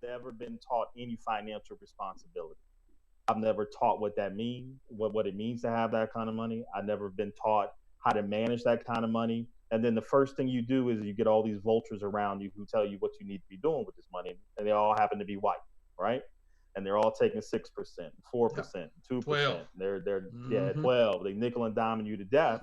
never been taught any financial responsibility. I've never taught what that means, what it means to have that kind of money. I've never been taught how to manage that kind of money. And then the first thing you do is you get all these vultures around you who tell you what you need to be doing with this money, and they all happen to be white, right? And they're all taking 6%, 4%, 12. 2%. They're yeah, Mm-hmm. 12. They nickel and diming you to death.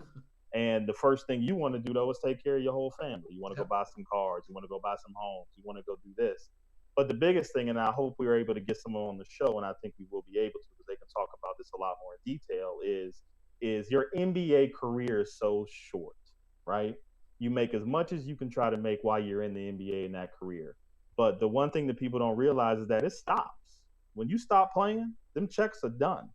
And the first thing you want to do though is take care of your whole family. You want to go Yep. buy some cars. You want to go buy some homes. You want to go do this. But the biggest thing, and I hope we are able to get someone on the show, and I think we will be able to, because they can talk about this a lot more in detail, is your NBA career is so short, right? You make as much as you can try to make while you're in the NBA in that career. But the one thing that people don't realize is that it stops. When you stop playing, them checks are done.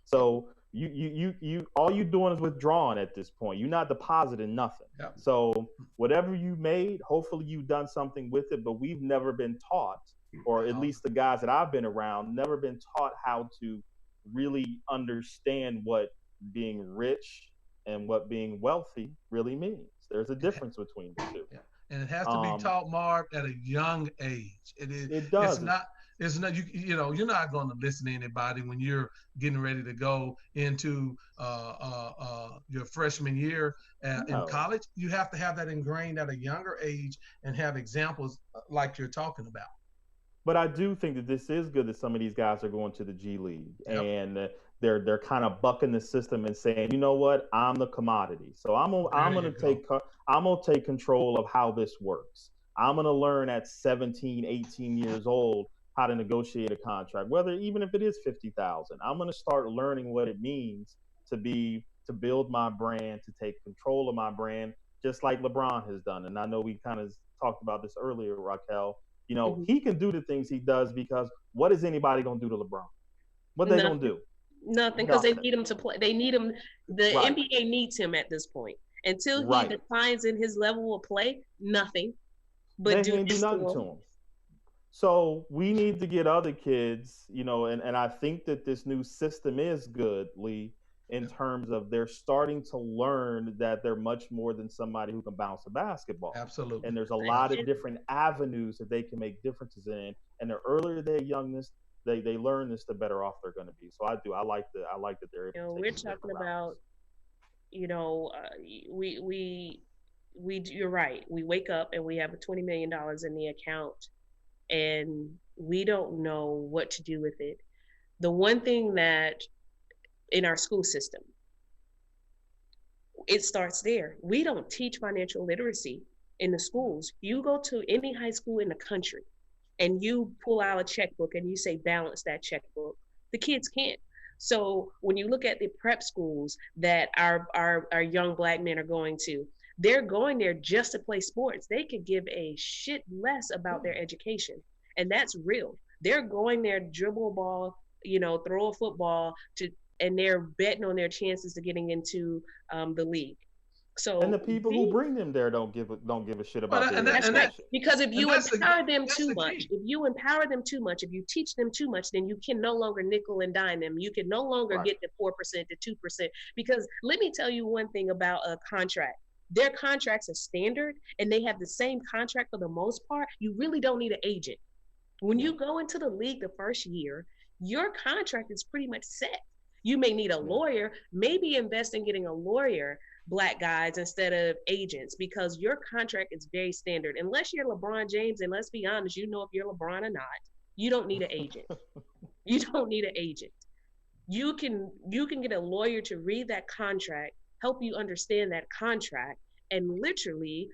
So you all you doing is withdrawing at this point. You're not depositing nothing. Yep. So whatever you made, hopefully you've done something with it. But we've never been taught, or at least the guys that I've been around, never been taught how to really understand what being rich and what being wealthy really means. There's a difference between the two. Yeah. And it has to be Um, taught, Marv, at a young age. It is. it It's does. not. It's not. You're not going to listen to anybody when you're getting ready to go into your freshman year in No. college. You have to have that ingrained at a younger age and have examples like you're talking about. But I do think that this is good that some of these guys are going to the G League, Yep. and they're kind of bucking the system and saying, you know what, I'm the commodity, so There you go. I'm gonna take control of how this works. I'm gonna learn at 17, 18 years old how to negotiate a contract, whether even if it is 50,000. I'm gonna start learning what it means to build my brand, to take control of my brand, just like LeBron has done. And I know we kind of talked about this earlier, Raquel. You know, Mhm. he can do the things he does because what is anybody gonna do to LeBron? What they gonna Nothing, do? nothing, because they Nothing. need him to play. They need him. The Right. NBA needs him at this point. Until he Right. declines in his level of play, nothing but They do can't do this to nothing to him. him. So we need to get other kids, you know, and I think that this new system is good, Lee, in Yeah. terms of they're starting to learn that they're much more than somebody who can bounce a basketball. And Absolutely. there's a lot of And, Absolutely. different avenues that they can make differences in. And the earlier their youngness, they learn this, the better off they're going to be. So I do. I like that they're able to take we're these talking different about, routes. you know, uh, we we You're right. We wake up and we have $20 million in the account, and we don't know what to do with it. The one thing that in our school system, it starts there. We don't teach financial literacy in the schools. You go to any high school in the country and you pull out a checkbook and you say balance that checkbook, the kids can't. So when you look at the prep schools that our young black men are going to, they're going there just to play sports. They could give a shit less about their education. And that's real. They're going there, dribble a ball, throw a football to, and they're betting on their chances to getting into the league. And the So people who we bring them there don't give a shit Well, about their That's right. education. Because if and you empower them that's too the much, key. if you empower them too much, if you teach them too much, then you can no longer nickel and dime them. You can no longer Right. get the 4% to 2%. Because let me tell you one thing about a contract. Their contracts are standard and they have the same contract for the most part. You really don't need an agent. When Yeah. you go into the league the first year, your contract is pretty much set. You may need a Yeah. lawyer, maybe invest in getting a lawyer, black guys, instead of agents, because your contract is very standard. Unless you're LeBron James, and let's be honest, you know if you're LeBron or not, you don't need an agent. You don't need an agent. You can get a lawyer to read that contract, help you understand that contract, and literally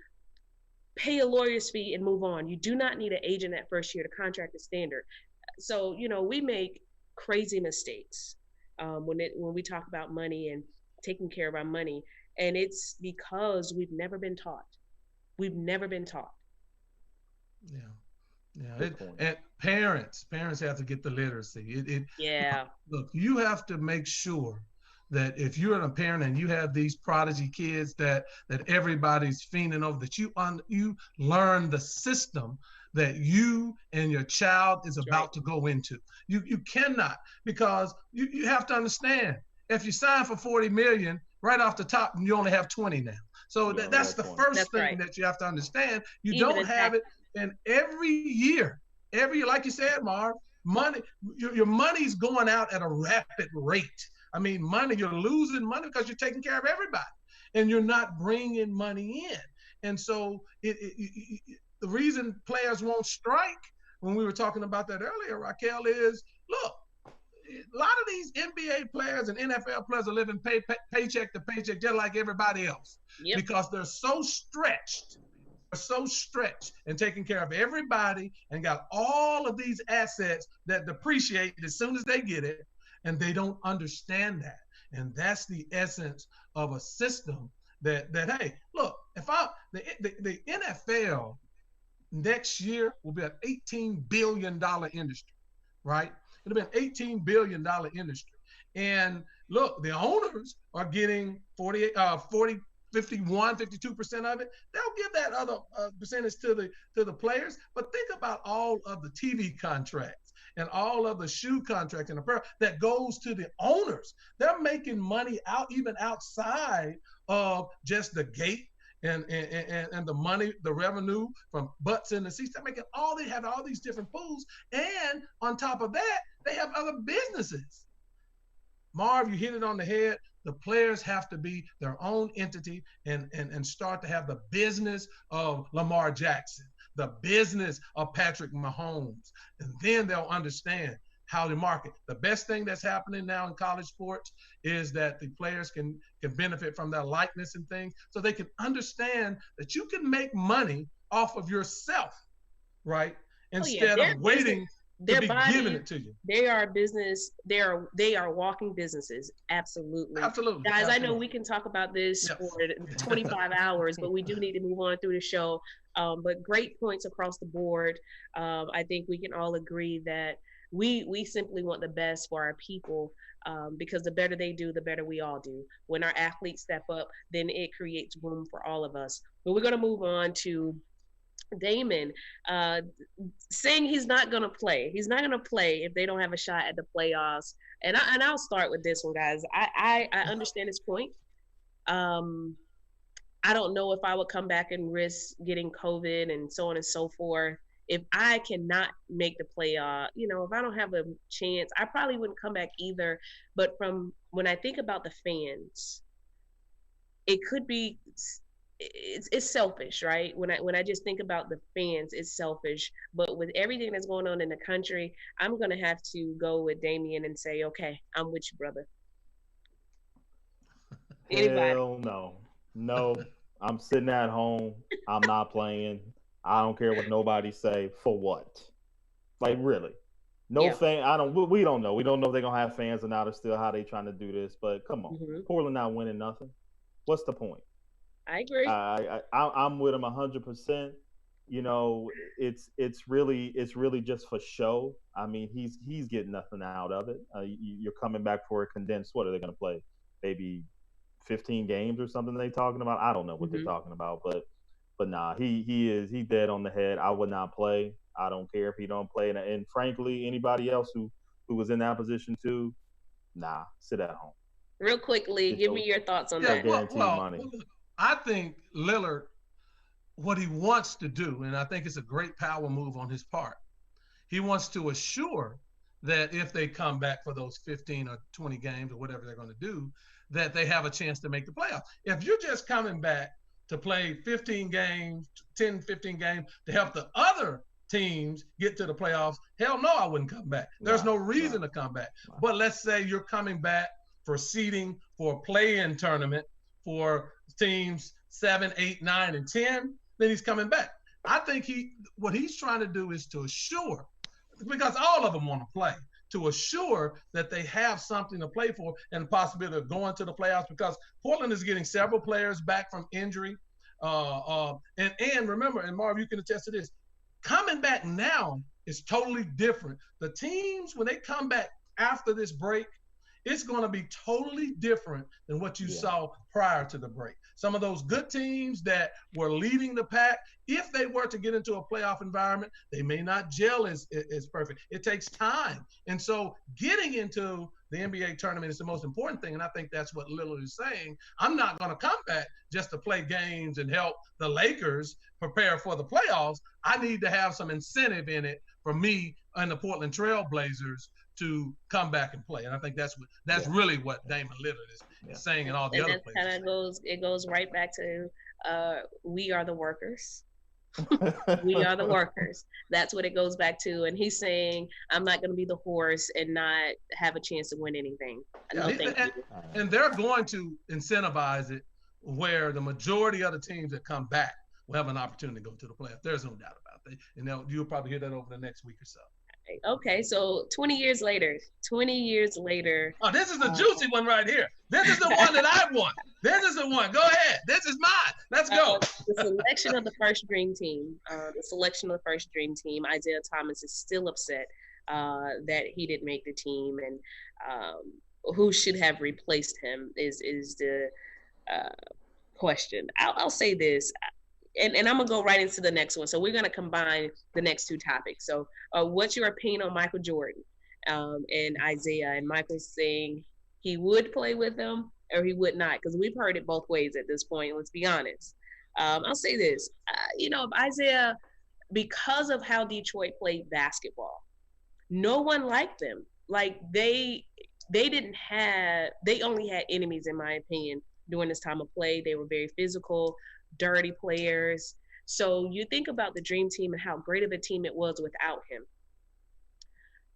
pay a lawyer's fee and move on. You do not need an agent that first year. The contract is standard. So we make crazy mistakes when we talk about money and taking care of our money, and it's because we've never been taught. We've never been taught. Yeah. Yeah. Good point. And parents have to get the literacy. Yeah. Look, you have to make sure that if you're a parent and you have these prodigy kids that everybody's fiending over, that you learn the system that you and your child is That's right. about to go into. You cannot, because you have to understand, if you sign for 40 million right off the top, you only have 20 now. So You only that's got the 20. first That's thing right. that you have to understand. You Even don't in have tax. it, and every year every year, like you said, Marv, money, your money's going out at a rapid rate. I mean, money, you're losing money because you're taking care of everybody and you're not bringing money in. And so the reason players won't strike, when we were talking about that earlier, Raquel, is look, a lot of these NBA players and NFL players are living paycheck to paycheck just like everybody else. Yep. Because they're so stretched and taking care of everybody and got all of these assets that depreciate as soon as they get it, and they don't understand that. And that's the essence of a system that hey, look, if the NFL next year will be an $18 billion industry, right? It'll be an $18 billion industry. And look, the owners are getting 51, 52% of it. They'll give that other percentage to the players. But think about all of the TV contracts and all of the shoe contracts and apparel that goes to the owners. They're making money even outside of just the gate and the money, the revenue from butts in the seats. They're making they have all these different pools. And on top of that, they have other businesses. Marv, you hit it on the head. The players have to be their own entity and start to have the business of Lamar Jackson, the business of Patrick Mahomes, and then they'll understand how to market. The best thing that's happening now in college sports is that the players can benefit from their likeness and things, so they can understand that you can make money off of yourself, right? Instead of waiting to be giving it to you. They are a business. They are walking businesses. Absolutely. Absolutely. Guys, Absolutely. I know we can talk about this for 25 hours, but we do need to move on through the show. But great points across the board. I think we can all agree that we simply want the best for our people, because the better they do, the better we all do. When our athletes step up, then it creates room for all of us. But we're going to move on to Damon, saying he's not going to play. He's not going to play if they don't have a shot at the playoffs. And I'll start with this one, guys. I understand his point. I don't know if I would come back and risk getting COVID and so on and so forth. If I cannot make the playoff, if I don't have a chance, I probably wouldn't come back either. But from when I think about the fans, it could be, it's selfish, right? When I just think about the fans, it's selfish. But with everything that's going on in the country, I'm going to have to go with Damien and say, okay, I'm with you, brother. Anybody? Hell no. I'm sitting at home. I'm not playing. I don't care what nobody say. For what? Like, really? No fan. We don't know. We don't know if they're going to have fans or not, or still how they trying to do this. But come on. Mm-hmm. Portland not winning nothing. What's the point? I agree. I'm with him 100%. It's really just for show. I mean, he's getting nothing out of it. You're coming back for a condensed. What are they going to play? Maybe 15 games or something they talking about? I don't know what they're talking about, but nah, he dead on the head. I would not play. I don't care if he don't play. And frankly, anybody else who was in that position too, nah, sit at home. Real quickly, give me your thoughts on that. Guaranteed money. I think Lillard, what he wants to do, and I think it's a great power move on his part, he wants to assure that if they come back for those 15 or 20 games or whatever they're going to do, that they have a chance to make the playoffs. If you're just coming back to play 15 games, 10, 15 games to help the other teams get to the playoffs, hell no, I wouldn't come back. There's no reason to come back. But let's say you're coming back for seeding for a play-in tournament for teams 7, 8, 9, and 10, then he's coming back. I think what he's trying to do is to assure, because all of them want to play, to assure that they have something to play for and the possibility of going to the playoffs, because Portland is getting several players back from injury. And remember, and Marv, you can attest to this, coming back now is totally different. The teams, when they come back after this break, it's going to be totally different than what you saw prior to the break. Some of those good teams that were leading the pack, if they were to get into a playoff environment, they may not gel as perfect. It takes time. And so getting into the NBA tournament is the most important thing. And I think that's what Lillard is saying. I'm not going to come back just to play games and help the Lakers prepare for the playoffs. I need to have some incentive in it for me and the Portland Trail Blazers to come back and play. And I think that's really what Damon Lillard is saying, and all the other players. And it goes right back to we are the workers. We are the workers. That's what it goes back to. And he's saying, I'm not going to be the horse and not have a chance to win anything. And they're going to incentivize it where the majority of the teams that come back will have an opportunity to go to the playoffs. There's no doubt about that. And you'll probably hear that over the next week or so. Okay, so 20 years later. Oh, this is the juicy one right here. This is the one that I want. This is the one. Go ahead. This is mine. Let's go. The selection of the first dream team. Isaiah Thomas is still upset that he didn't make the team, and who should have replaced him is the question. I'll say this. And I'm going to go right into the next one. So we're going to combine the next two topics. So what's your opinion on Michael Jordan and Isaiah? And Michael's saying he would play with them or he would not, because we've heard it both ways at this point. Let's be honest. I'll say this. Isaiah, because of how Detroit played basketball, no one liked them. Like they only had enemies, in my opinion, during this time of play. They were very physical, dirty players. So you think about the dream team and how great of a team it was without him.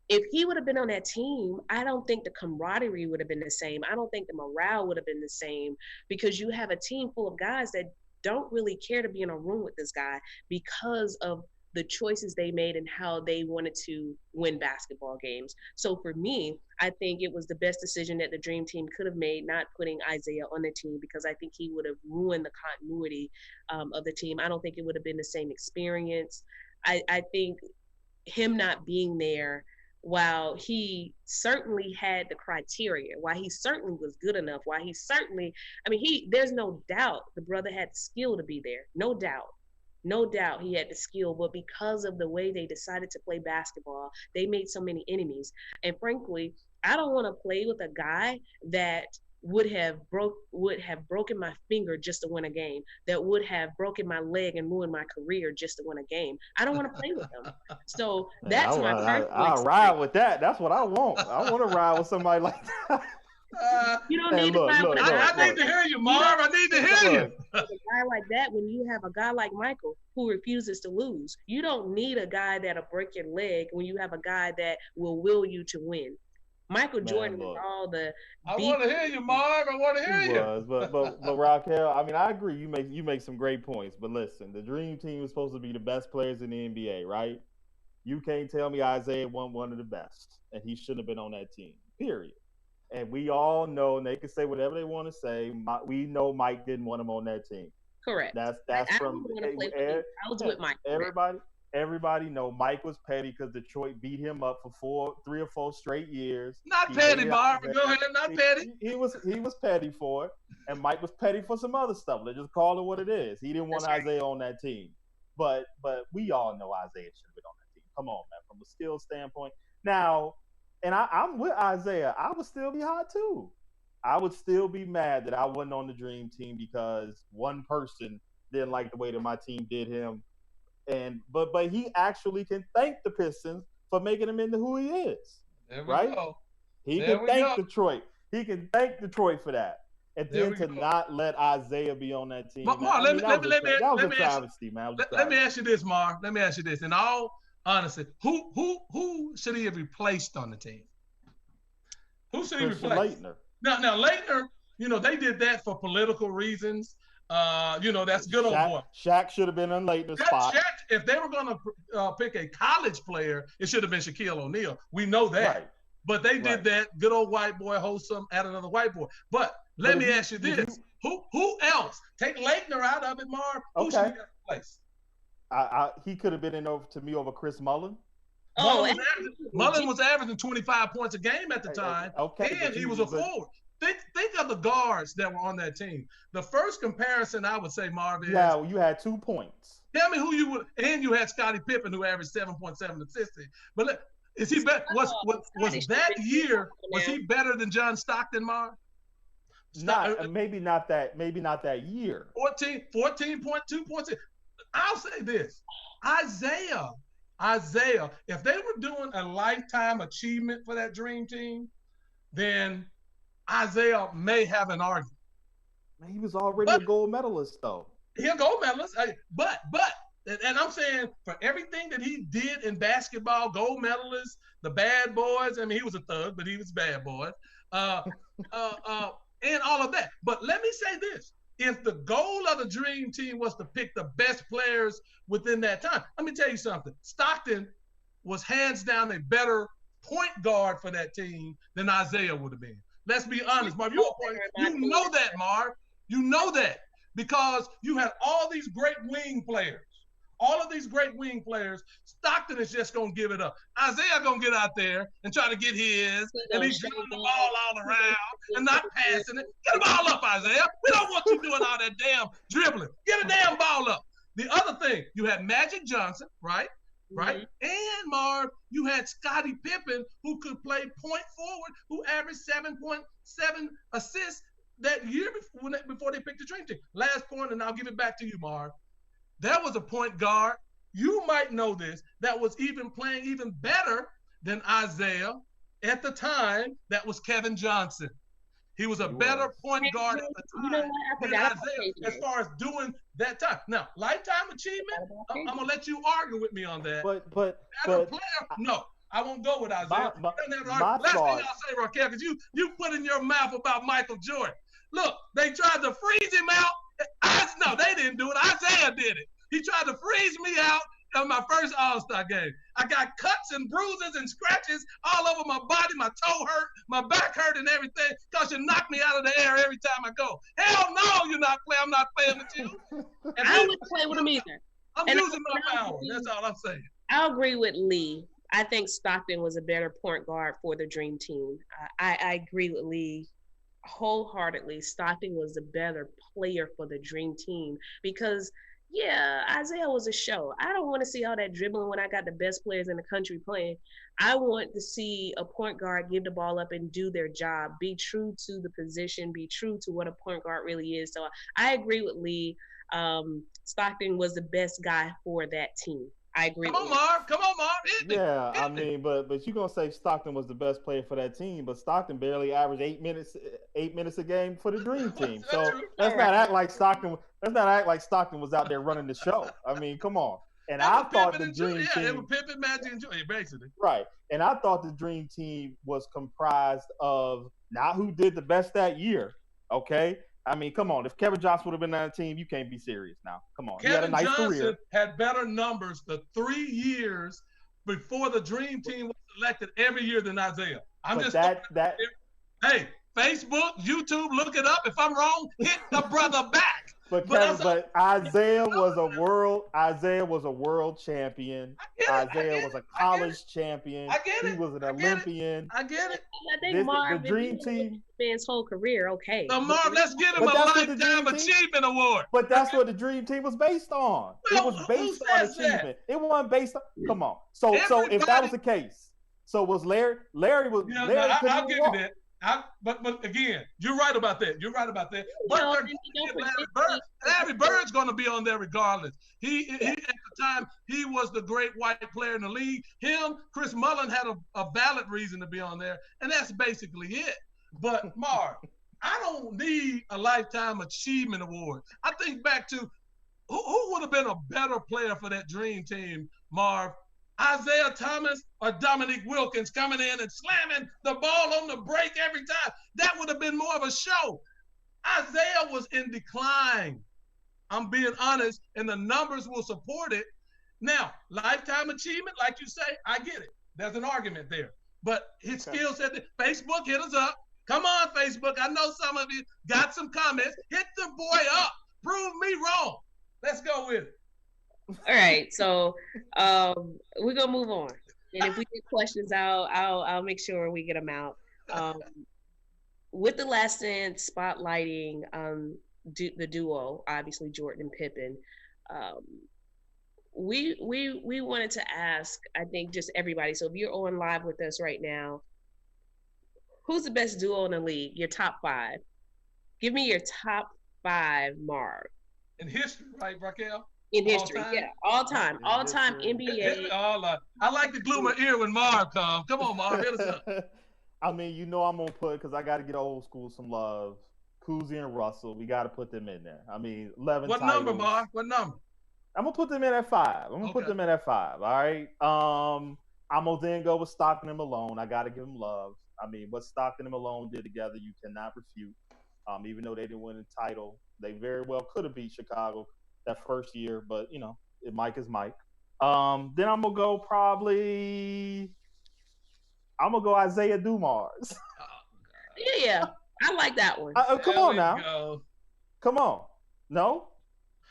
If he would have been on that team, I don't think the camaraderie would have been the same. I don't think the morale would have been the same, because you have a team full of guys that don't really care to be in a room with this guy because of the choices they made and how they wanted to win basketball games. So for me, I think it was the best decision that the dream team could have made, not putting Isaiah on the team, because I think he would have ruined the continuity of the team. I don't think it would have been the same experience. I think him not being there, while he certainly had the criteria, while he certainly was good enough, while he certainly, there's no doubt the brother had the skill to be there. No doubt he had the skill, but because of the way they decided to play basketball, they made so many enemies. And frankly, I don't want to play with a guy that would have broken my finger just to win a game, that would have broken my leg and ruined my career just to win a game. I don't want to play with him. So that's my first. I'll ride with that. That's what I want. I want to ride with somebody like that. You don't need to ride with a guy. I need to hear you, Marv. I need to hear you. A guy like that, when you have a guy like Michael who refuses to lose, you don't need a guy that'll break your leg when you have a guy that will you to win. Michael Jordan was all the. I want to hear you, Marv. I want to hear you. But Raquel, I agree. You make some great points. But listen, the dream team was supposed to be the best players in the NBA, right? You can't tell me Isaiah wasn't one of the best, and he shouldn't have been on that team. Period. And we all know, and they can say whatever they want to say. We know Mike didn't want him on that team. Correct. That's from I was with Mike. Everybody know Mike was petty because Detroit beat him up for 3 or 4 straight years. Not petty, Marvin. Go ahead, not petty. He was petty for it, and Mike was petty for some other stuff. Let's just call it what it is. He didn't want Isaiah on that team, but we all know Isaiah should have been on that team. Come on, man. From a skill standpoint, now, and I'm with Isaiah. I would still be hot too. I would still be mad that I wasn't on the dream team because one person didn't like the way that my team did him. But he actually can thank the Pistons for making him into who he is. Right? He can thank Detroit. He can thank Detroit for that. And then to not let Isaiah be on that team. Marv, that was a travesty, man. Let me ask you this, Marv. Let me ask you this. In all honesty, who should he have replaced on the team? Who should he replace? Leitner. Now Leitner, they did that for political reasons. That's good old boy. Shaq should have been in Leitner's spot. Shaq, if they were going to pick a college player, it should have been Shaquille O'Neal. We know that. Right. But they did that. Good old white boy, wholesome, add another white boy. But let me ask you this. Who else? Take Leitner out of it, Marv. Who should he have replaced? He could have been over Chris Mullin. Oh, Mullen was averaging 25 points a game at the time, and he was a forward. Think of the guards that were on that team. The first comparison I would say, Marvin, yeah, you had 2 points. Tell me who you would, and you had Scottie Pippen who averaged 7.7 assists. But is he better? Was that year? Was he better than John Stockton, Marv? Maybe not that year. 14.2 points. I'll say this: Isaiah. If they were doing a lifetime achievement for that dream team, then Isaiah may have an argument. He was already a gold medalist, though. He's a gold medalist, but and I'm saying for everything that he did in basketball, gold medalist, the bad boys. I mean, he was a thug, but he was bad boy, and all of that. But let me say this: if the goal of the dream team was to pick the best players within that time, let me tell you something. Stockton was hands down a better point guard for that team than Isaiah would have been. Let's be honest, Marv. You know that, Marv. You know that because you had all these great wing players. All of these great wing players, Stockton is just going to give it up. Isaiah going to get out there and try to get his, and he's dribbling the ball all around and not passing it. Get the ball up, Isaiah. We don't want you doing all that damn dribbling. Get a damn ball up. The other thing, you had Magic Johnson, right? Right? Mm-hmm. And Marv, you had Scottie Pippen, who could play point forward, who averaged 7.7 assists that year before they picked the dream team. Last point, and I'll give it back to you, Marv. There was a point guard, you might know this, that was even playing even better than Isaiah at the time. That was Kevin Johnson. He was a better point guard at the time than Isaiah as far as doing that time. Now, lifetime achievement, I'm going to let you argue with me on that. But player, no, I won't go with Isaiah. Last thing I'll say, Raquel, because you put in your mouth about Michael Jordan. Look, they tried to freeze him out. No, they didn't do it. Isaiah did it. He tried to freeze me out on my first All-Star game. I got cuts and bruises and scratches all over my body. My toe hurt, my back hurt and everything because you knock me out of the air every time I go. Hell no, you're not playing. I'm not playing with you. And I wouldn't play with him either. I'm using my power. That's all I'm saying. I'll agree with Lee. I think Stockton was a better point guard for the Dream Team. I agree with Lee wholeheartedly. Stockton was a better player for the Dream Team because, yeah, Isaiah was a show. I don't want to see all that dribbling when I got the best players in the country playing. I want to see a point guard give the ball up and do their job, be true to the position, be true to what a point guard really is. So I agree with Lee. Stockton was the best guy for that team. I agree. Come on, Marv. Yeah, I mean, but you're gonna say Stockton was the best player for that team, but Stockton barely averaged 8 minutes a game for the Dream Team. So let's not act like Stockton was out there running the show. I mean, come on. And I thought the Dream Team. Yeah, it was Pippen, Magic, and Jordan, basically. Right, and I thought the Dream Team was comprised of not who did the best that year. Okay. I mean, come on. If Kevin Johnson would have been on the team, you can't be serious now. Come on. Kevin he had a nice Johnson career. Had better numbers the 3 years before the Dream Team was selected every year than Isaiah. Hey, Facebook, YouTube, look it up. If I'm wrong, hit the brother back. But Isaiah was a world champion. Isaiah was a college champion. I get it. He was an Olympian. I get it. I think Marv, the Dream Team. His whole career, okay. So Marv, let's give him a lifetime achievement award. But that's what the Dream Team was based on. It was based on achievement. It wasn't based on. Come on. So if that was the case, so was Larry? Larry was. Yeah, Larry I'll give you that. But again, you're right about that. But Larry Bird's going to be on there regardless. He at the time, he was the great white player in the league. Chris Mullin had a valid reason to be on there, and that's basically it. But Marv, I don't need a lifetime achievement award. I think back to who would have been a better player for that Dream Team, Marv? Isaiah Thomas or Dominique Wilkins coming in and slamming the ball on the break every time. That would have been more of a show. Isaiah was in decline. I'm being honest, and the numbers will support it. Now, lifetime achievement, like you say, I get it. There's an argument there. But his skill set, Facebook, hit us up. Come on, Facebook. I know some of you got some comments. Hit the boy up. Prove me wrong. Let's go with it. All right, so we're gonna move on. And if we get questions, I'll make sure we get them out. Um, with the Last Dance spotlighting the duo, obviously Jordan and Pippen. Um, we wanted to ask, I think, just everybody. So if you're on live with us right now, who's the best duo in the league? Your top five. Give me your top five, Marv. In history, right, Raquel? In All history, time? yeah, all time Hit me NBA. all I like to glue my ear when Marv comes. Come on, Marv, hit us up. I mean, you know I'm gonna put because I got to get old school some love. Koozie and Russell, we got to put them in there. I mean, 11 What titles. number, Marv? What number? I'm gonna put them in at 5. I'm gonna put them in at 5. All right. I'm gonna then go with Stockton and Malone. I got to give them love. I mean, what Stockton and Malone did together, you cannot refute. Even though they didn't win a title, they very well could have beat Chicago that first year. But you know, Mike is Mike. Then I'm gonna go probably. I'm gonna go Isaiah Dumars. Yeah, I like that one. Come on now. Go. Come on. No?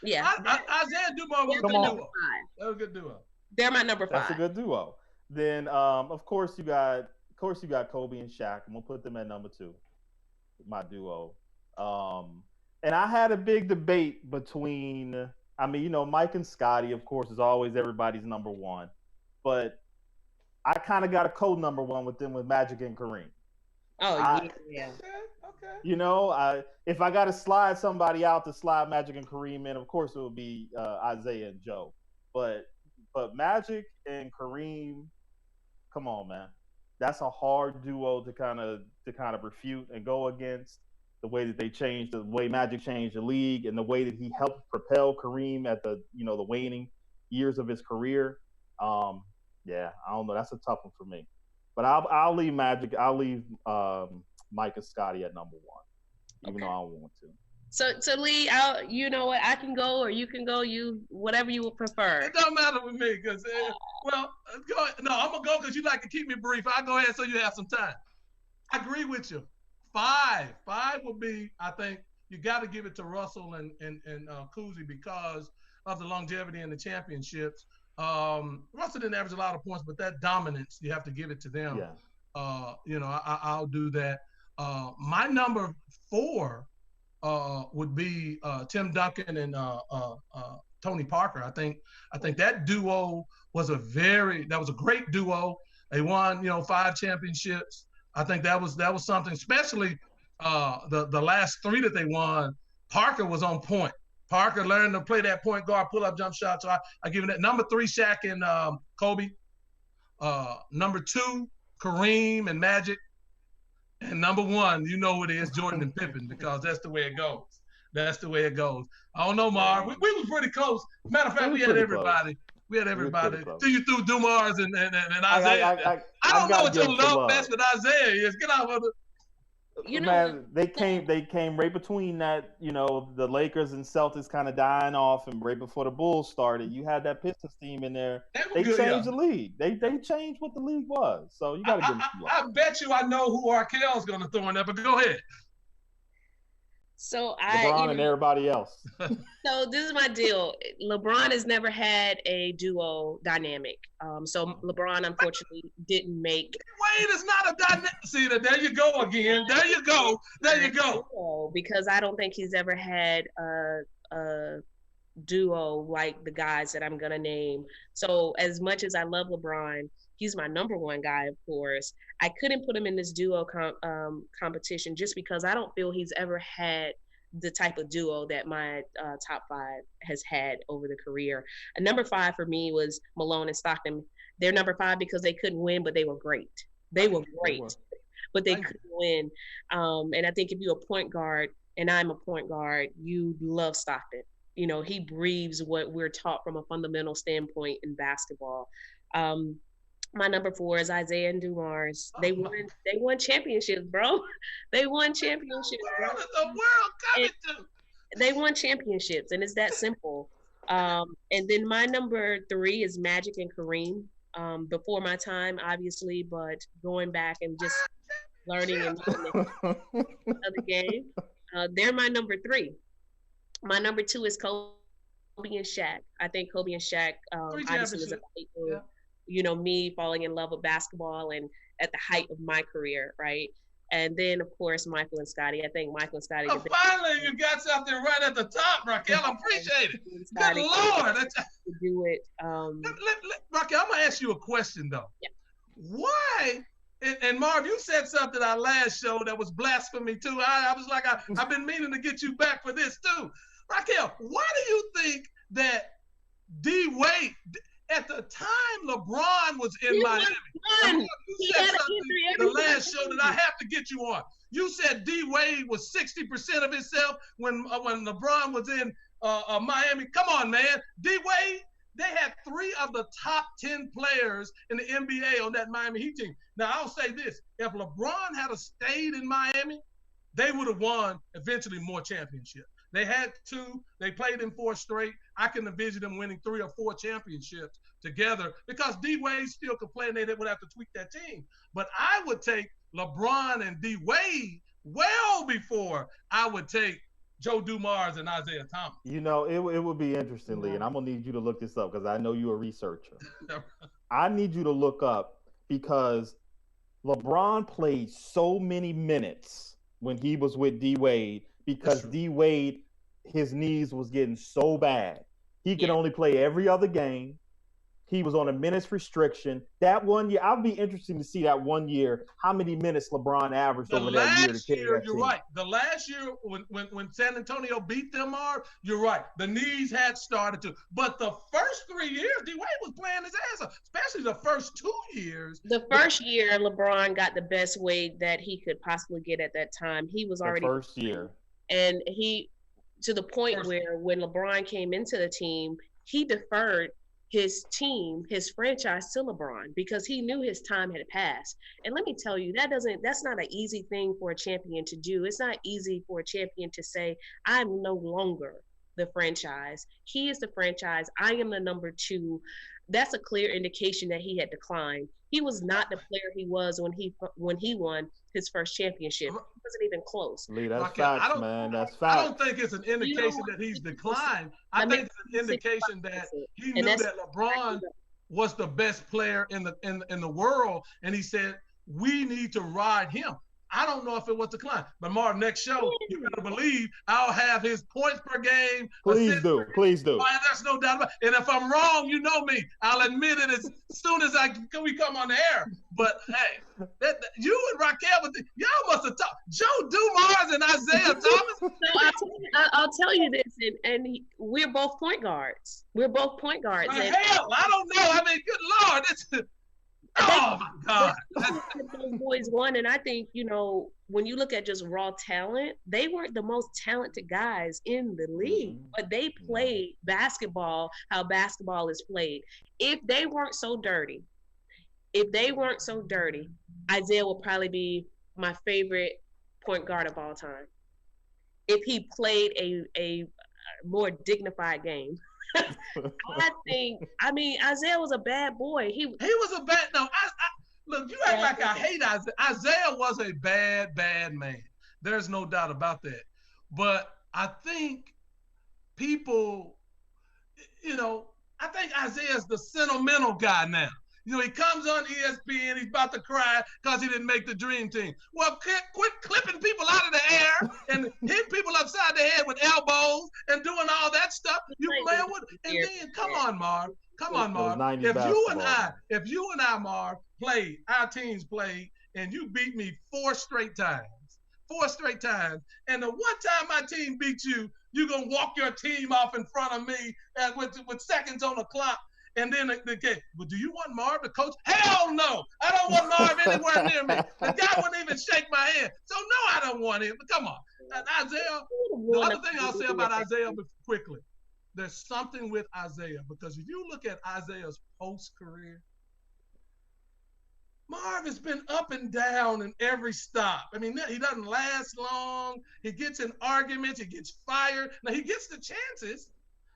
Yeah. Isaiah Dumars was a good duo. That was a good duo. They're my number 5. That's a good duo. Then of course you got Kobe and Shaq. I'm gonna put them at number 2. My duo. And I had a big debate between Mike and Scotty, of course, is always everybody's number 1. But I kind of got a code number 1 with them with Magic and Kareem. Oh, yeah. Okay. You know, if I got to slide somebody out to slide Magic and Kareem in, of course it would be Isaiah and Joe. But Magic and Kareem, come on, man, that's a hard duo to kind of refute and go against. The way that they changed, the way Magic changed the league, and the way that he helped propel Kareem at the waning years of his career. Yeah, I don't know. That's a tough one for me. But I'll leave Magic. I'll leave Mike and Scotty at number 1, even though I don't want to. So Lee, you know what? I can go or you can go. You whatever you would prefer. It don't matter with me because go. No, I'm gonna go because you like to keep me brief. I'll go ahead so you have some time. I agree with you. 5 would be. I think you got to give it to Russell and Koozie because of the longevity in the championships. Russell didn't average a lot of points, but that dominance, you have to give it to them. Yeah. I'll do that. My number 4 would be Tim Duncan and Tony Parker. I think that duo was a great duo. They won, 5 championships. I think that was something, especially the last 3 that they won. Parker was on point. Parker learned to play that point guard, pull up jump shot. So I give him that. Number 3, Shaq and Kobe. Number 2, Kareem and Magic. And number 1, you know what it is, Jordan and Pippen, because that's the way it goes. That's the way it goes. I don't know, Marv. We were pretty close. Matter of fact, we had everybody. Close. We had everybody. Till you threw Dumars and Isaiah. I don't know what your love fest with Isaiah is. Get out of it. Man, they came right between that, the Lakers and Celtics kind of dying off, and right before the Bulls started, you had that Pistons team in there. They changed the league. They changed what the league was. So you got to give them some love. I bet you I know who Raquel's going to throw in there, but go ahead. So LeBron and everybody else. So this is my deal. LeBron has never had a duo dynamic. So LeBron unfortunately didn't make. Wait, it's not a dynamic. See, there you go again. There you go. Because I don't think he's ever had a duo like the guys that I'm gonna name. So as much as I love LeBron, he's my number 1 guy, of course. I couldn't put him in this duo competition just because I don't feel he's ever had the type of duo that my top 5 has had over the career. And number 5 for me was Malone and Stockton. They're number 5 because they couldn't win, but they were great. But they couldn't win. And I think if you're a point guard and I'm a point guard, you love Stockton. He breathes what we're taught from a fundamental standpoint in basketball. My number 4 is Isaiah and Dumars. They won championships, bro. They won championships. They won championships, and it's that simple. And then my number 3 is Magic and Kareem. Before my time, obviously, but going back and just learning and another game. They're my number 3. My number 2 is Kobe and Shaq. I think Kobe and Shaq obviously was a great move. me falling in love with basketball and at the height of my career, right? And then, of course, Michael and Scotty. I think Michael and Scotty. Finally, you got something right at the top, Raquel. I appreciate it. Good Lord. To do it. Raquel, I'm going to ask you a question, though. Yeah. Why? And Marv, you said something our last show that was blasphemy, too. I was like, I've been meaning to get you back for this, too. Raquel, why do you think that D-Wade, at the time LeBron was in Miami, you said something the last show that I have to get you on. You said D-Wade was 60% of himself when LeBron was in Miami. Come on, man. D-Wade, they had 3 of the top 10 players in the NBA on that Miami Heat team. Now, I'll say this. If LeBron had stayed in Miami, they would have won eventually more championships. They had 2. They played in 4 straight. I can envision them winning 3 or 4 championships together because D-Wade still could play and they would have to tweak that team. But I would take LeBron and D-Wade well before I would take Joe Dumars and Isaiah Thomas. It would be interesting, Lee, and I'm going to need you to look this up because I know you're a researcher. I need you to look up because LeBron played so many minutes when he was with D-Wade because D-Wade, his knees was getting so bad. He could only play every other game. He was on a minutes restriction. That 1 year, I'll be interested to see that 1 year, how many minutes LeBron averaged over that year. Last year, you're right. The last year when San Antonio beat them, you're right. The knees had started to. But the first 3 years, D-Wade was playing his ass off, especially the first 2 years. The first year, LeBron got the best weight that he could possibly get at that time. He was already the first year. And to the point where when LeBron came into the team, he deferred his team, his franchise to LeBron because he knew his time had passed. And let me tell you, that's not an easy thing for a champion to do. It's not easy for a champion to say, I'm no longer the franchise. He is the franchise. I am the number 2. That's a clear indication that he had declined. He was not the player he was when he won his first championship. He wasn't even close. Lee, that's facts, man. That's facts. I don't think it's an indication that he's declined. I think it's an indication that he knew that LeBron was the best player in the world, and he said, we need to ride him. I don't know if it was decline, but Marv, next show, you better believe I'll have his points per game. Please do. There's no doubt about it. And if I'm wrong, you know me. I'll admit it as soon as we come on the air. But hey, you and Raquel, y'all must have talked. Joe Dumars and Isaiah Thomas. So I'll tell you this, and we're both point guards. We're both point guards. Hell, I don't know. I mean, good Lord, oh my God! Those boys won, and I think when you look at just raw talent, they weren't the most talented guys in the league, but they played basketball how basketball is played. If they weren't so dirty, Isaiah would probably be my favorite point guard of all time. If he played a more dignified game. Isaiah was a bad boy. He was a bad. No, look, you act like I hate Isaiah. Isaiah was a bad man. There's no doubt about that. But I think people, I think Isaiah's the sentimental guy now. He comes on ESPN, he's about to cry because he didn't make the dream team. Well, quit clipping people out of the air and hitting people upside the head with elbows and doing all that stuff. You playing with, and then come on, Marv. If you and I, Marv, played, our teams played, and you beat me 4 straight times, and the one time my team beat you, you're going to walk your team off in front of me with seconds on the clock. And then the game, well, do you want Marv to coach? Hell no! I don't want Marv anywhere near me. The guy wouldn't even shake my hand. So no, I don't want him. But come on. Isaiah, the other thing I'll say about Isaiah quickly, there's something with Isaiah, because if you look at Isaiah's post-career, Marv has been up and down in every stop. I mean, he doesn't last long. He gets in arguments. He gets fired. Now, he gets the chances,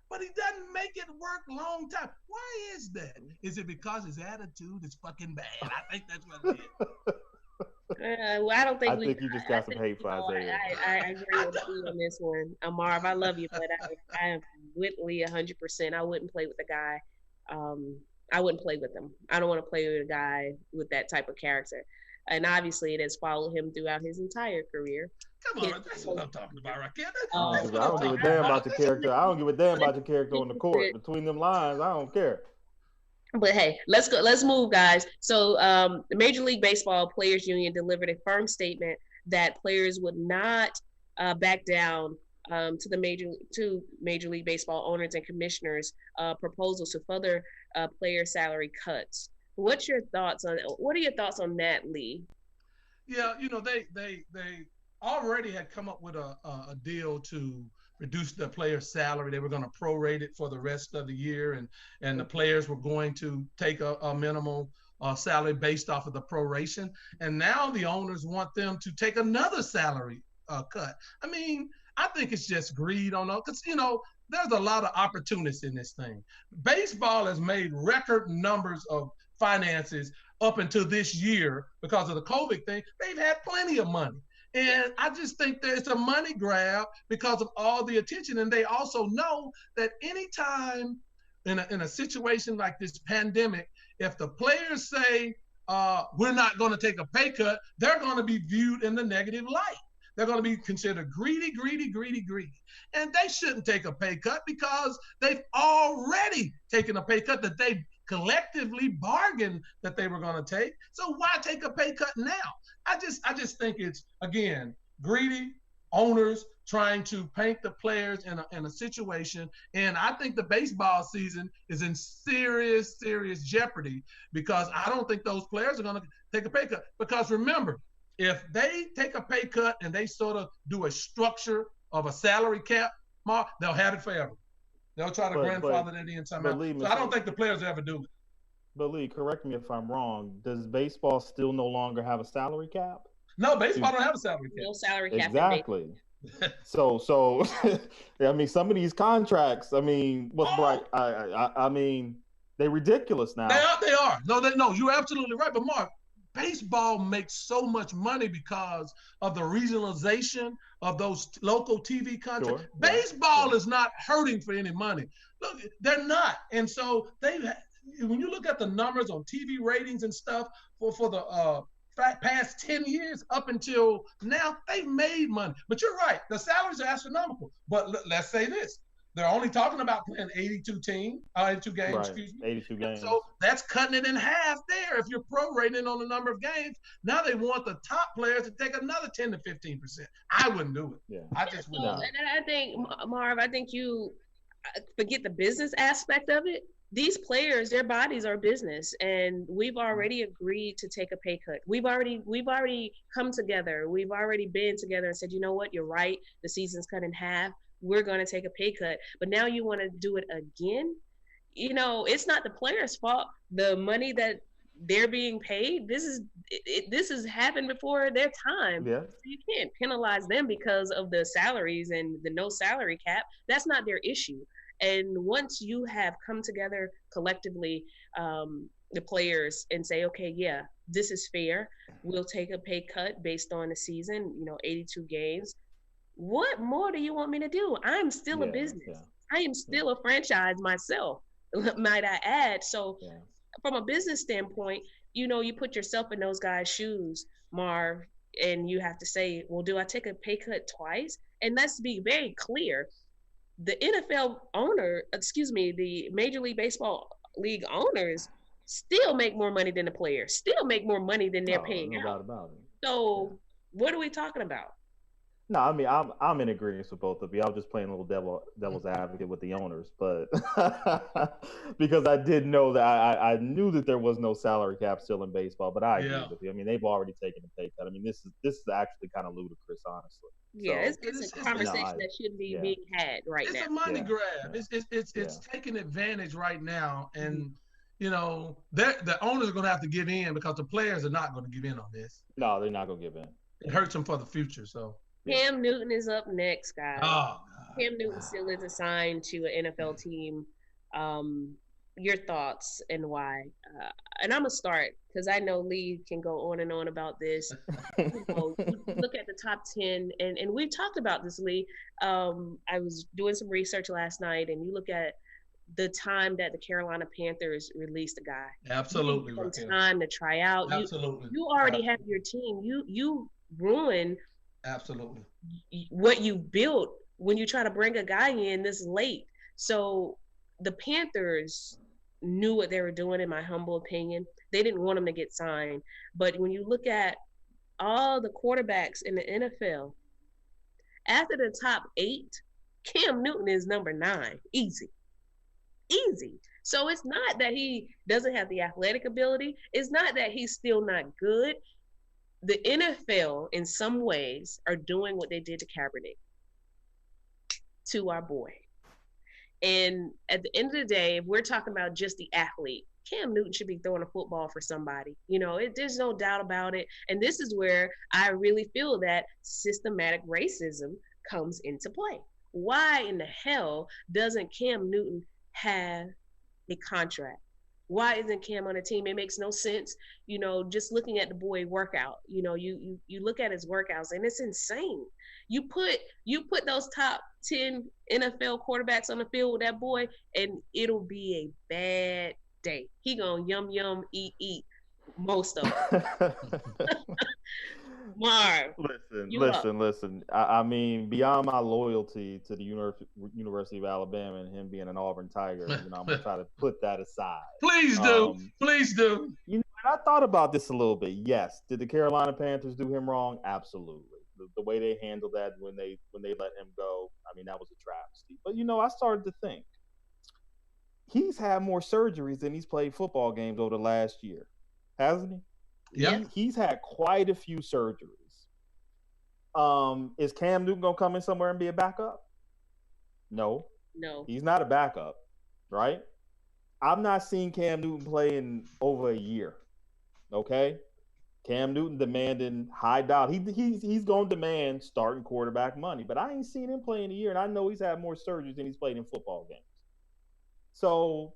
but he doesn't make it work long time. Why is that? Is it because his attitude is fucking bad? I think that's what it is. Well, I don't think I think you just got some hate for Isaiah. I agree with you on this one. Marv, I love you, but I am with Lee 100%. I wouldn't play with the guy I wouldn't play with him. I don't want to play with a guy with that type of character. And obviously, it has followed him throughout his entire career. Come on, that's what I'm talking about, Raquel. I That's what don't I'm give a talking damn about. about your character. I don't give a damn about your character on the court. Between them lines, I don't care. But hey, let's go. Let's move, guys. So, the Major League Baseball Players Union delivered a firm statement that players would not back down to the Major League Baseball owners and commissioners' proposals to further player salary cuts. What are your thoughts on that, Lee? Yeah, they already had come up with a deal to reduce the player's salary. They were going to prorate it for the rest of the year, and the players were going to take a minimal salary based off of the proration. And now the owners want them to take another salary cut. I mean, I think it's just greed on those, because there's a lot of opportunists in this thing. Baseball has made record numbers of finances up until this year because of the COVID thing. They've had plenty of money. And I just think that it's a money grab because of all the attention. And they also know that anytime in a situation like this pandemic, if the players say, we're not going to take a pay cut, they're going to be viewed in the negative light. They're going to be considered greedy. And they shouldn't take a pay cut because they've already taken a pay cut that they collectively bargained that they were going to take. So why take a pay cut now? I just think it's, again, greedy owners trying to paint the players in a situation. And I think the baseball season is in serious jeopardy because I don't think those players are going to take a pay cut. Because remember, if they take a pay cut and they sort of do a structure of a salary cap, they'll have it forever. They'll try to grandfather that in somehow. So I don't think the players ever do it. But Lee, correct me if I'm wrong. Does baseball still no longer have a salary cap? No, baseball don't have a salary cap. No salary cap. Exactly. So I mean, some of these contracts, I mean, I mean, they're ridiculous now. They are. No, you're absolutely right. But Mark, baseball makes so much money because of the regionalization of those local TV contracts. Sure. Baseball is not hurting for any money. Look, they're not. And so when you look at the numbers on TV ratings and stuff for the past 10 years up until now, they've made money. But you're right, the salaries are astronomical. But let's say this. They're only talking about playing 82 games, right, excuse me. 82 games. So that's cutting it in half there if you're prorating on the number of games. Now they want the top players to take another 10 to 15%. I wouldn't do it. Yeah. I just wouldn't. And I think, Marv, you forget the business aspect of it. These players, their bodies are business, and we've already agreed to take a pay cut. We've already come together. We've already been together and said, you know what, you're right. The season's cut in half. We're going to take a pay cut. But now you want to do it again? It's not the players' fault. The money that they're being paid, this has happened before their time. Yeah. So you can't penalize them because of the salaries and the no salary cap. That's not their issue. And once you have come together collectively, the players, and say, okay, yeah, this is fair. We'll take a pay cut based on the season, 82 games. What more do you want me to do? I'm still a business. Yeah. I am still a franchise myself, might I add. So from a business standpoint, you put yourself in those guys' shoes, Marv, and you have to say, well, do I take a pay cut twice? And let's be very clear. The the Major League Baseball league owners still make more money than the players, still make more money than they're paying out. No doubt about it. So what are we talking about? No, I mean, I'm in agreement with both of you. I was just playing a little devil's advocate with the owners, but because I did know that I knew that there was no salary cap still in baseball, but I agree with you. I mean, they've already taken a pay cut. I mean, this is actually kind of ludicrous, honestly. Yeah, so, it's a conversation that shouldn't be being had right now. It's a money grab. It's taking advantage right now, and the owners are going to have to give in because the players are not going to give in on this. No, they're not going to give in. It hurts them for the future. So. Cam Newton is up next, guys. Oh, Cam Newton still is assigned to an NFL team. Your thoughts and why? And I'm going to start because I know Lee can go on and on about this. Look at the top 10, and we've talked about this, Lee. I was doing some research last night, and you look at the time that the Carolina Panthers released a guy. Absolutely, Some Raquel. time to try out. Absolutely. You already have your team. You ruin absolutely what you built when you try to bring a guy in this late. So the Panthers knew what they were doing, in my humble opinion. They didn't want him to get signed. But when you look at all the quarterbacks in the NFL, after the top 8, Cam Newton is number 9. Easy. Easy. So it's not that he doesn't have the athletic ability. It's not that he's still not good. The NFL, in some ways, are doing what they did to Kaepernick, to our boy. And at the end of the day, if we're talking about just the athlete, Cam Newton should be throwing a football for somebody. There's no doubt about it. And this is where I really feel that systematic racism comes into play. Why in the hell doesn't Cam Newton have a contract? Why isn't Cam on a team? It makes no sense. Just looking at the boy workout, you look at his workouts and it's insane. You put those top 10 NFL quarterbacks on the field with that boy, and it'll be a bad day. He gonna yum, eat most of it. Marv, listen. I mean, beyond my loyalty to the University of Alabama and him being an Auburn Tiger, I'm gonna try to put that aside. Please do. Please do. And I thought about this a little bit. Yes, did the Carolina Panthers do him wrong? Absolutely. The way they handled that when they let him go, I mean, that was a travesty. But I started to think he's had more surgeries than he's played football games over the last year, hasn't he? Yeah, he's had quite a few surgeries. Is Cam Newton gonna come in somewhere and be a backup? No, he's not a backup, right? I've not seen Cam Newton play in over a year. Okay, Cam Newton demanding high dollar. He's gonna demand starting quarterback money, but I ain't seen him play in a year, and I know he's had more surgeries than he's played in football games. So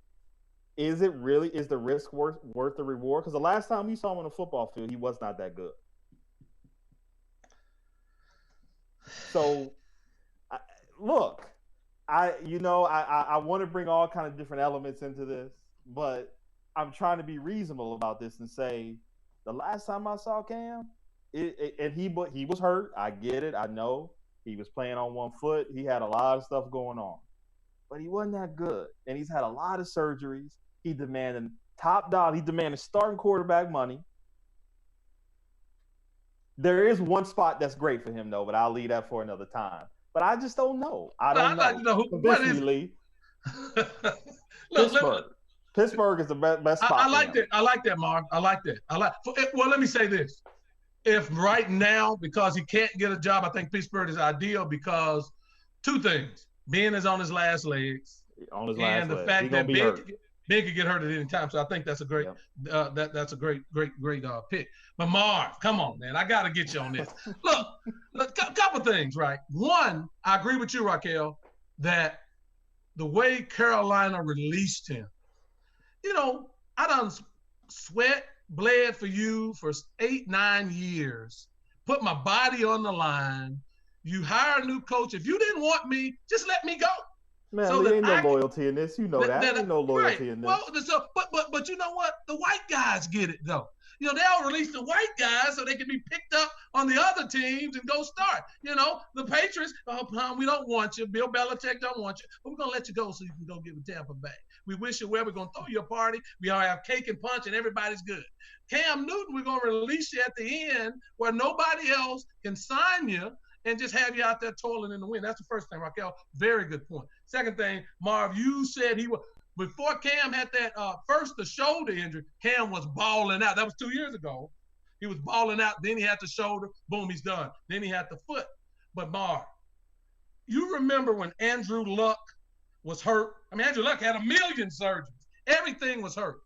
is the risk worth the reward? Because the last time we saw him on a football field, he was not that good. So, I want to bring all kind of different elements into this, but I'm trying to be reasonable about this and say the last time I saw Cam, he was hurt. I get it. I know he was playing on one foot. He had a lot of stuff going on, but he wasn't that good, and he's had a lot of surgeries. He demanded top dollar. He demanded starting quarterback money. There is one spot that's great for him, though, but I'll leave that for another time. But I just don't know. I'd like to know who. Pittsburgh is the best spot. I like that. I like that, Mark. I like that. Well, let me say this. If right now, because he can't get a job, I think Pittsburgh is ideal because two things. Ben is on his last legs. And the fact that Ben could get hurt at any time, so I think that's a great that's a great pick. But Marv, come on, man, I got to get you on this. Look, a couple things, right? One, I agree with you, Raquel, that the way Carolina released him, I done bled for you for 8-9 years, put my body on the line. You hire a new coach. If you didn't want me, just let me go. Man, there ain't no loyalty in this. You know that. There ain't no loyalty in this. Well, but you know what? The white guys get it, though. They'll release the white guys so they can be picked up on the other teams and go start. The Patriots, we don't want you. Bill Belichick don't want you. But we're going to let you go so you can go give a Tampa Bay. We wish you well. We're going to throw you a party. We all have cake and punch and everybody's good. Cam Newton, we're going to release you at the end where nobody else can sign you and just have you out there toiling in the wind. That's the first thing, Raquel. Very good point. Second thing, Marv, you said he was, before Cam had that the shoulder injury, Cam was balling out. That was 2 years ago. He was balling out. Then he had the shoulder. Boom, he's done. Then he had the foot. But Marv, you remember when Andrew Luck was hurt? I mean, Andrew Luck had 1 million surgeries. Everything was hurt.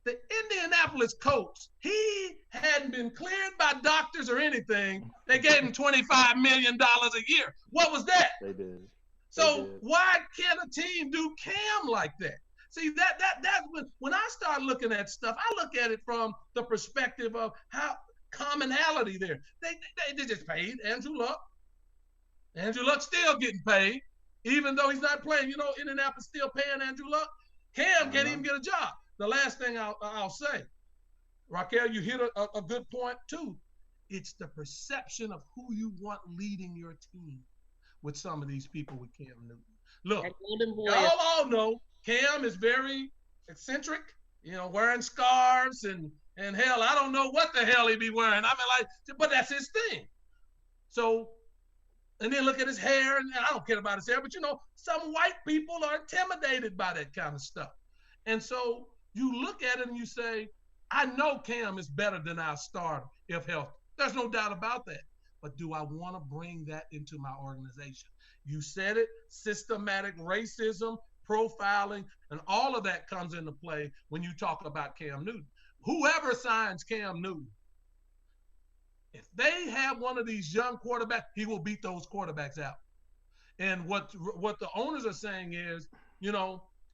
The Indianapolis coach, he hadn't been cleared by doctors or anything. They gave him $25 million a year. What was that? They did. So why can't a team do Cam like that? See, that's when I start looking at stuff, I look at it from the perspective of how commonality there. They just paid Andrew Luck. Andrew Luck still getting paid. even though he's not playing. Indianapolis still paying Andrew Luck. Cam can't even get a job. The last thing I'll say, Raquel, you hit a good point too. It's the perception of who you want leading your team with some of these people with Cam Newton. Look, y'all all know Cam is very eccentric, wearing scarves and hell, I don't know what the hell he be wearing. But that's his thing. So, and then look at his hair, and I don't care about his hair, but some white people are intimidated by that kind of stuff. And so you look at it and you say, I know Cam is better than our starter if healthy. There's no doubt about that. But do I want to bring that into my organization? You said it, systematic racism, profiling, and all of that comes into play when you talk about Cam Newton. Whoever signs Cam Newton, if they have one of these young quarterbacks, he will beat those quarterbacks out. And what the owners are saying is,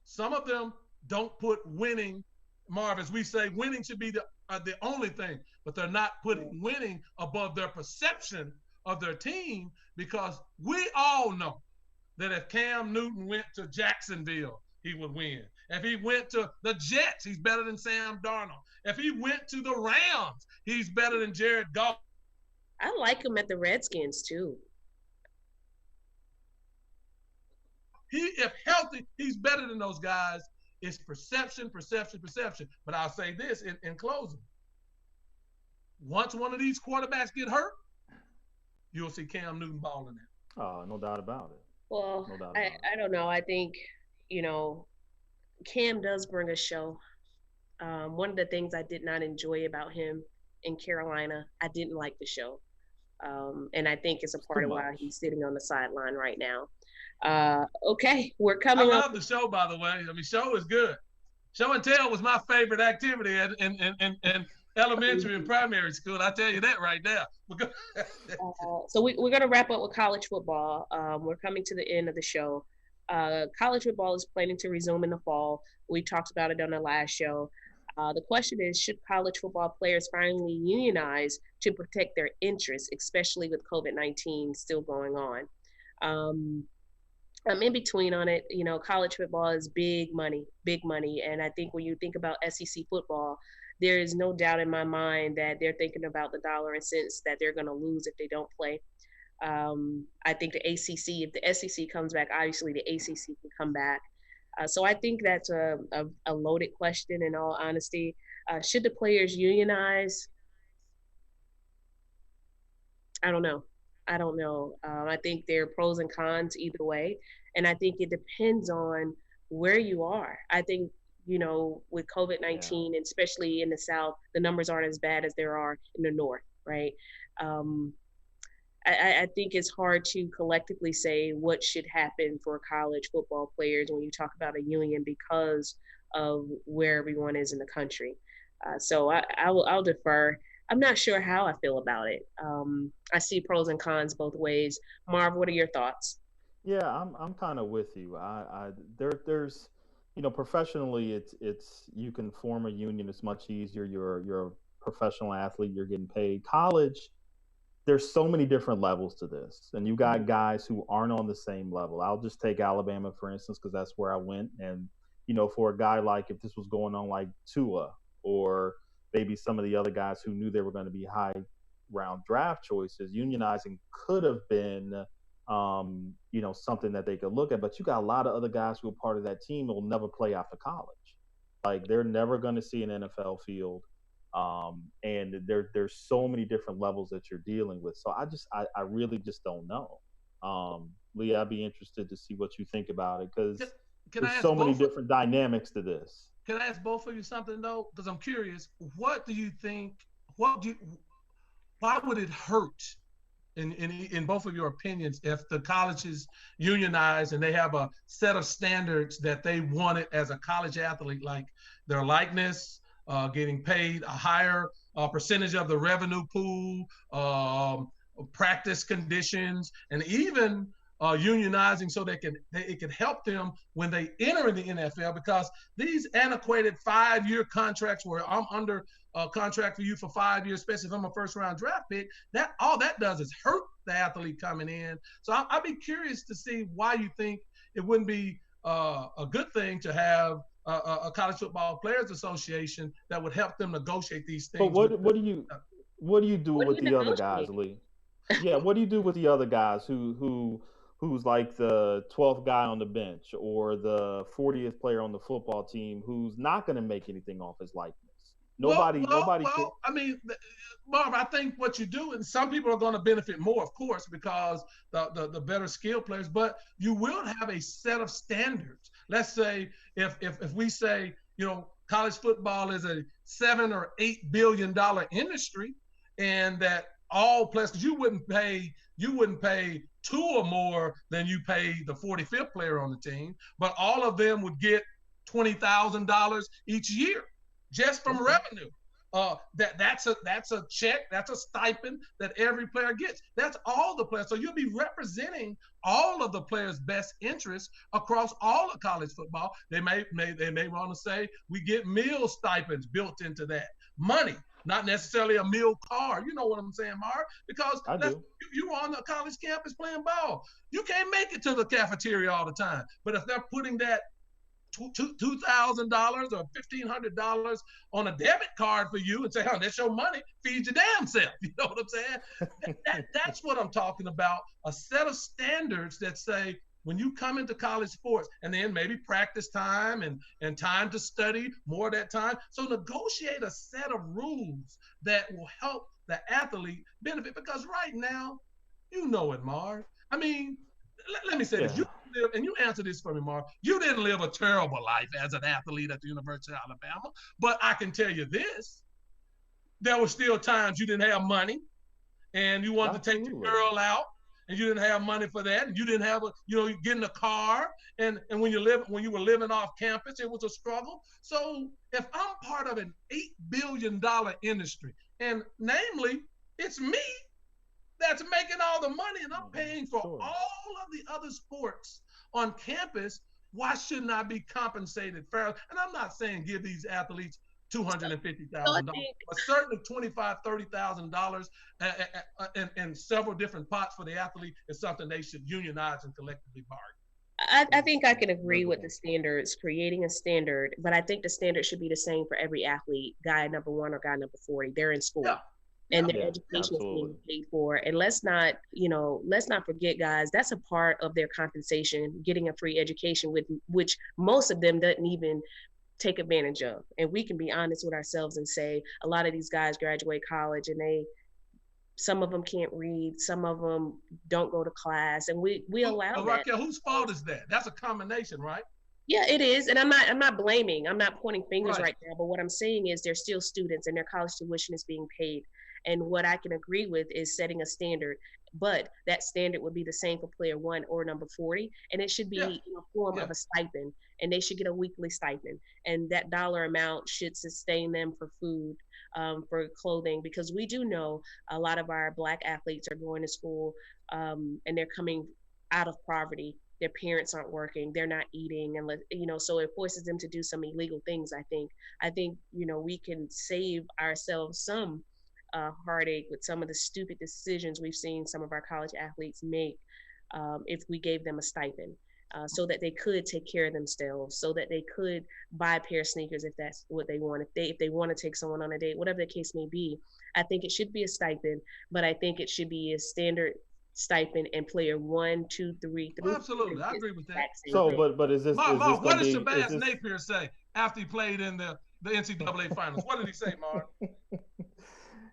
some of them don't put winning, Marv, as we say, winning should be the only thing, but they're not putting winning above their perception of their team, because we all know that if Cam Newton went to Jacksonville, he would win. If he went to the Jets, he's better than Sam Darnold. If he went to the Rams, he's better than Jared Goff. I like him at the Redskins too. If healthy, he's better than those guys. It's perception. But I'll say this in closing. Once one of these quarterbacks get hurt, you'll see Cam Newton balling it. Oh, no doubt about it. Well, no doubt about I don't know. I think, Cam does bring a show. One of the things I did not enjoy about him in Carolina, I didn't like the show. And I think it's a part of why he's sitting on the sideline right now. Okay, we're coming up. I love the show, by the way. I mean, show is good. Show and tell was my favorite activity in elementary and primary school. I tell you that right now. So we're going to wrap up with college football. We're coming to the end of the show. College football is planning to resume in the fall. We talked about it on the last show. The question is, should college football players finally unionize to protect their interests, especially with COVID-19 still going on? I'm in between on it. College football is big money. And I think when you think about SEC football, there is no doubt in my mind that they're thinking about the dollar and cents that they're going to lose if they don't play. I think the ACC, if the SEC comes back, obviously the ACC can come back. So I think that's a loaded question, in all honesty. Should the players unionize? I don't know. I think there are pros and cons either way. And I think it depends on where you are. I think, with COVID-19, and especially in the South, the numbers aren't as bad as there are in the North, right? I think it's hard to collectively say what should happen for college football players when you talk about a union because of where everyone is in the country. So I'll defer. I'm not sure how I feel about it. I see pros and cons both ways. Marv, what are your thoughts? Yeah, I'm kind of with you. There's professionally, it's you can form a union. It's much easier. You're a professional athlete. You're getting paid. College, there's so many different levels to this, and you got guys who aren't on the same level. I'll just take Alabama for instance, because that's where I went. And for a guy like, if this was going on like Tua, or maybe some of the other guys who knew they were going to be high round draft choices, unionizing could have been something that they could look at. But you got a lot of other guys who are part of that team who will never play after college. Like, they're never going to see an NFL field. And there's so many different levels that you're dealing with. So I really just don't know. Leah, I'd be interested to see what you think about it, because there's so many different dynamics to this. Can I ask both of you something though? Because I'm curious. What do you think? Why would it hurt, in both of your opinions, if the colleges unionize and they have a set of standards that they wanted as a college athlete, like their likeness, getting paid a higher percentage of the revenue pool, practice conditions, and even unionizing so it can help them when they enter in the NFL, because these antiquated 5-year contracts where I'm under a contract for you for 5 years, especially if I'm a first-round draft pick, that all that does is hurt the athlete coming in. So I'd be curious to see why you think it wouldn't be a good thing to have a college football players association that would help them negotiate these But things. what do you do What do with you the other guys, negotiate? Lee? Yeah, what do you do with the other guys who's like the 12th guy on the bench or the 40th player on the football team who's not going to make anything off his likeness? Nobody cares. I mean, Marv, I think what you do, and some people are going to benefit more, of course, because the better skilled players, but you will have a set of standards. Let's say if we say, college football is a $7 or $8 billion industry, and that all players, because you wouldn't pay two or more than you pay the 45th player on the team, but all of them would get $20,000 each year just from revenue. That's a check, that's a stipend that every player gets. That's all the players. So you'll be representing all of the players' best interests across all of college football. They may want to say we get meal stipends built into that. Money, not necessarily a meal card. You know what I'm saying, Mark? Because you're on the college campus playing ball. You can't make it to the cafeteria all the time. But if they're putting that $2,000 or $1,500 on a debit card for you and say, "Oh, that's your money. Feed your damn self." You know what I'm saying? That's what I'm talking about. A set of standards that say when you come into college sports, and then maybe practice time and time to study more of that time. So negotiate a set of rules that will help the athlete benefit. Because right now, you know it, Marv. I mean, let me say this. And you answer this for me, Mark. You didn't live a terrible life as an athlete at the University of Alabama, but I can tell you this: there were still times you didn't have money, and you wanted to take your girl out, and you didn't have money for that, and you didn't have getting a car, and when you were living off campus, it was a struggle. So if I'm part of an $8 billion industry, and namely, it's me that's making all the money, and I'm paying for all of the other sports on campus, why shouldn't I be compensated fairly? And I'm not saying give these athletes $250,000, but certainly $25,000, $30,000 and several different pots for the athlete is something they should unionize and collectively bargain. I think I can agree with the standards, creating a standard, but I think the standard should be the same for every athlete, guy number 1 or guy number 40. They're in school. Yeah. And their education is being paid for. And let's not forget, guys, that's a part of their compensation, getting a free education, which most of them doesn't even take advantage of. And we can be honest with ourselves and say a lot of these guys graduate college and some of them can't read, some of them don't go to class, and we allow that. Raquel, whose fault is that? That's a combination, right? Yeah, it is. And I'm not blaming, I'm not pointing fingers right now, but what I'm saying is they're still students and their college tuition is being paid. And what I can agree with is setting a standard, but that standard would be the same for player 1 or number 40. And it should be in a form of a stipend, and they should get a weekly stipend. And that dollar amount should sustain them for food, for clothing, because we do know a lot of our Black athletes are going to school and they're coming out of poverty. Their parents aren't working, they're not eating, and so it forces them to do some illegal things. I think we can save ourselves some heartache with some of the stupid decisions we've seen some of our college athletes make if we gave them a stipend so that they could take care of themselves, so that they could buy a pair of sneakers if that's what they want, if they want to take someone on a date, whatever the case may be. I think it should be a stipend, but I think it should be a standard stipend and player 1, 2, 3. Absolutely, I agree with that. So, but is this? Mark, what did Shabazz Napier say after he played in the NCAA finals? What did he say, Mark?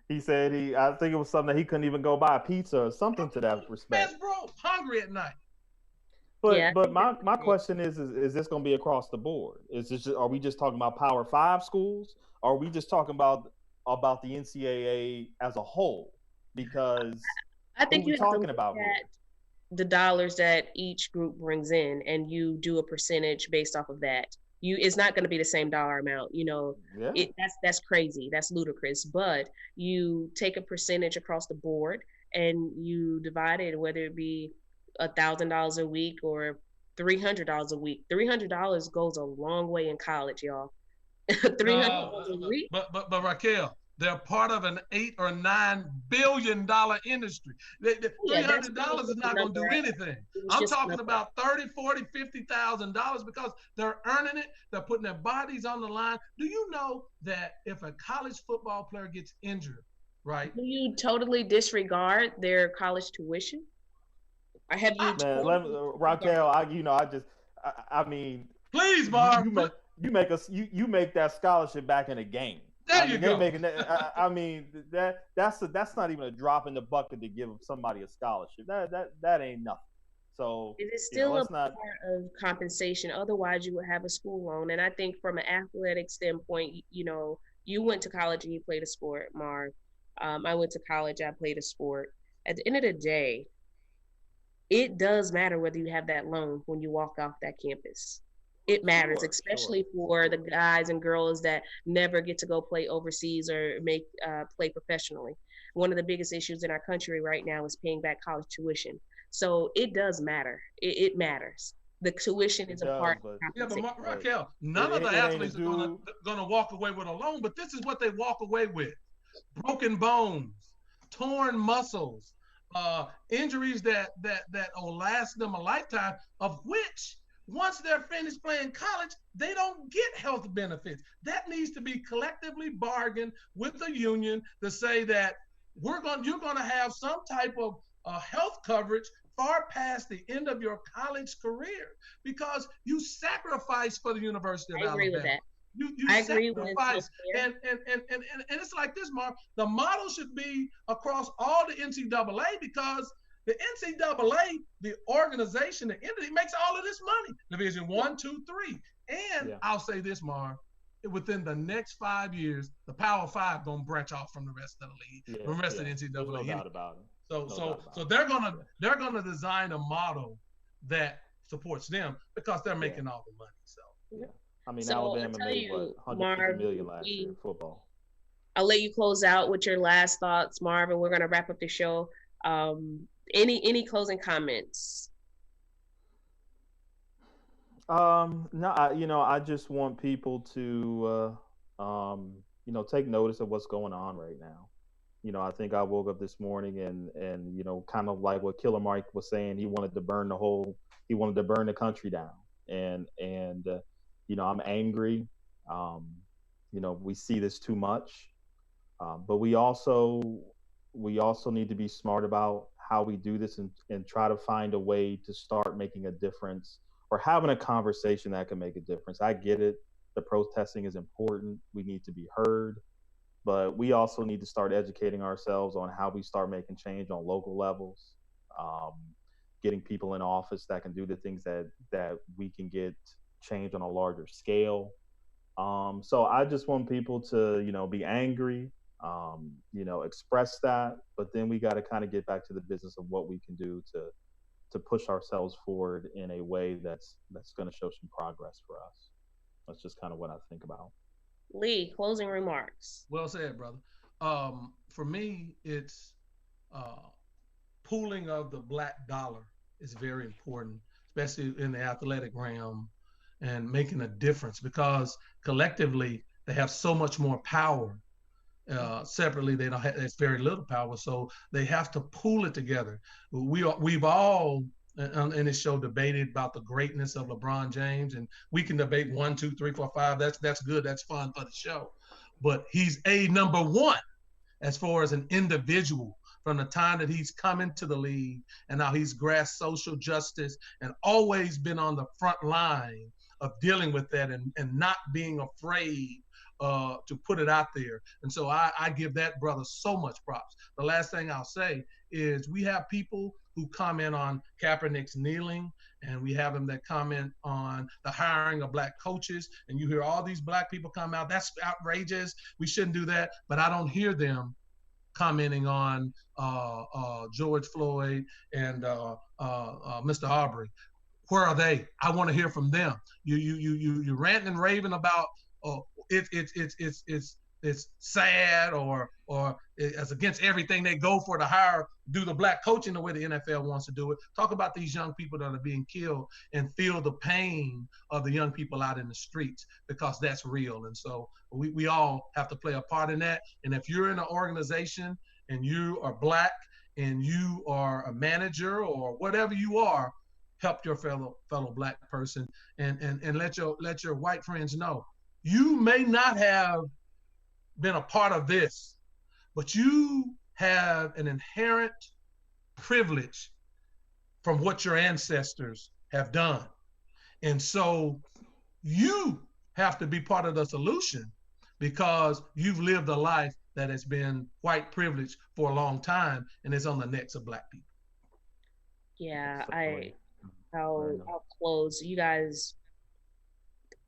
He said I think it was something that he couldn't even go buy a pizza or something to that respect. Man's broke, hungry at night. But my question is this going to be across the board? Are we just talking about Power 5 schools? Or are we just talking about the NCAA as a whole? Because I think you have to look at the dollars that each group brings in, and you do a percentage based off of that. It's not going to be the same dollar amount, that's crazy. That's ludicrous. But you take a percentage across the board and you divide it, whether it be $1,000 a week or $300 a week. $300 goes a long way in college, y'all. $300 a week. But Raquel, They're part of an $8 or $9 billion industry. Yeah, that's $300 is the not going to number. do anything. It was I'm just talking about $30, $40, $50,000 because they're earning it. They're putting their bodies on the line. Do you know that if a college football player gets injured, right? Do you totally disregard their college tuition? Or have you Man, totally Raquel, disregarded? I mean, Please, you Marv. you make you make that scholarship back in a game. There I you mean, they go. making that. I mean, that's not even a drop in the bucket to give somebody a scholarship. That ain't nothing. So It is still a let's not. part of compensation. Otherwise, you would have a school loan. And I think from an athletic standpoint, you went to college and you played a sport, Marv. I went to college, I played a sport. At the end of the day, it does matter whether you have that loan when you walk off that campus. It matters, Sure. especially for the guys and girls that never get to go play overseas or make play professionally. One of the biggest issues in our country right now is paying back college tuition. So it does matter. It matters. The tuition is It a does, part of but Yeah, but compensation. but Raquel, it none of the it ain't a athletes are gonna dude. gonna walk away with a loan, but this is what they walk away with: broken bones, torn muscles, injuries that will last them a lifetime. Of which, once they're finished playing college, they don't get health benefits. That needs to be collectively bargained with the union to say that you're gonna have some type of health coverage far past the end of your college career because you sacrifice for the University of I agree with Alabama. that. You I agree with sacrifice, healthcare. and it's like this, Mark. The model should be across all the NCAA because the NCAA, the organization, the entity, makes all of this money. Division 1, 2, 3, and Yeah. I'll say this, Mark. Within the next 5 years, the Power Five gonna branch off from the rest of the league, Yeah, the rest of the yeah. There's no NCAA. doubt about it. So No so doubt about so it. they're gonna design a model that supports them because they're Yeah, making all the money. So yeah. I mean, So I Alabama tell made what you, 150 Marv, million last year football. I'll let you close out with your last thoughts, Marv, and we're gonna wrap up the show. Any closing comments? No, I just want people to, take notice of what's going on right now. I think I woke up this morning and kind of like what Killer Mike was saying, he wanted to burn the country down, and I'm angry. Um, we see this too much, but we also need to be smart about how we do this and try to find a way to start making a difference or having a conversation that can make a difference. I get it. The protesting is important. We need to be heard, but we also need to start educating ourselves on how we start making change on local levels, um, getting people in office that can do the things that we can get change on a larger scale. So I just want people to, be angry, express that, but then we got to kind of get back to the business of what we can do to push ourselves forward in a way that's going to show some progress for us. That's just kind of what I think about. Lee, closing remarks. well said, brother. For me, it's uh, pooling of the black dollar is very important, especially in the athletic realm, and making a difference because collectively they have so much more power. Separately, they don't have, there's very little power, so they have to pool it together. We've all in this show debated about the greatness of LeBron James, and we can debate 1, 2, 3, 4, 5. That's good. That's fun for the show, but he's a number one as far as an individual from the time that he's come into the league and how he's grasped social justice and always been on the front line of dealing with that and not being afraid to put it out there. And so I give that brother so much props. The last thing I'll say is we have people who comment on Kaepernick's kneeling, and we have them that comment on the hiring of black coaches. And you hear all these black people come out, that's outrageous. We shouldn't do that. But I don't hear them commenting on George Floyd and Mr. Arbery. Where are they? I want to hear from them. You ranting and raving about it's it's sad or it's against everything they go for to do the black coaching the way the NFL wants to do it. Talk about these young people that are being killed and feel the pain of the young people out in the streets, because that's real. And so we all have to play a part in that. And if you're in an organization and you are black and you are a manager or whatever you are, help your fellow black person and let your white friends know. You may not have been a part of this, but you have an inherent privilege from what your ancestors have done. And so you have to be part of the solution because you've lived a life that has been white privilege for a long time and is on the necks of black people. Yeah, I'll close. You guys,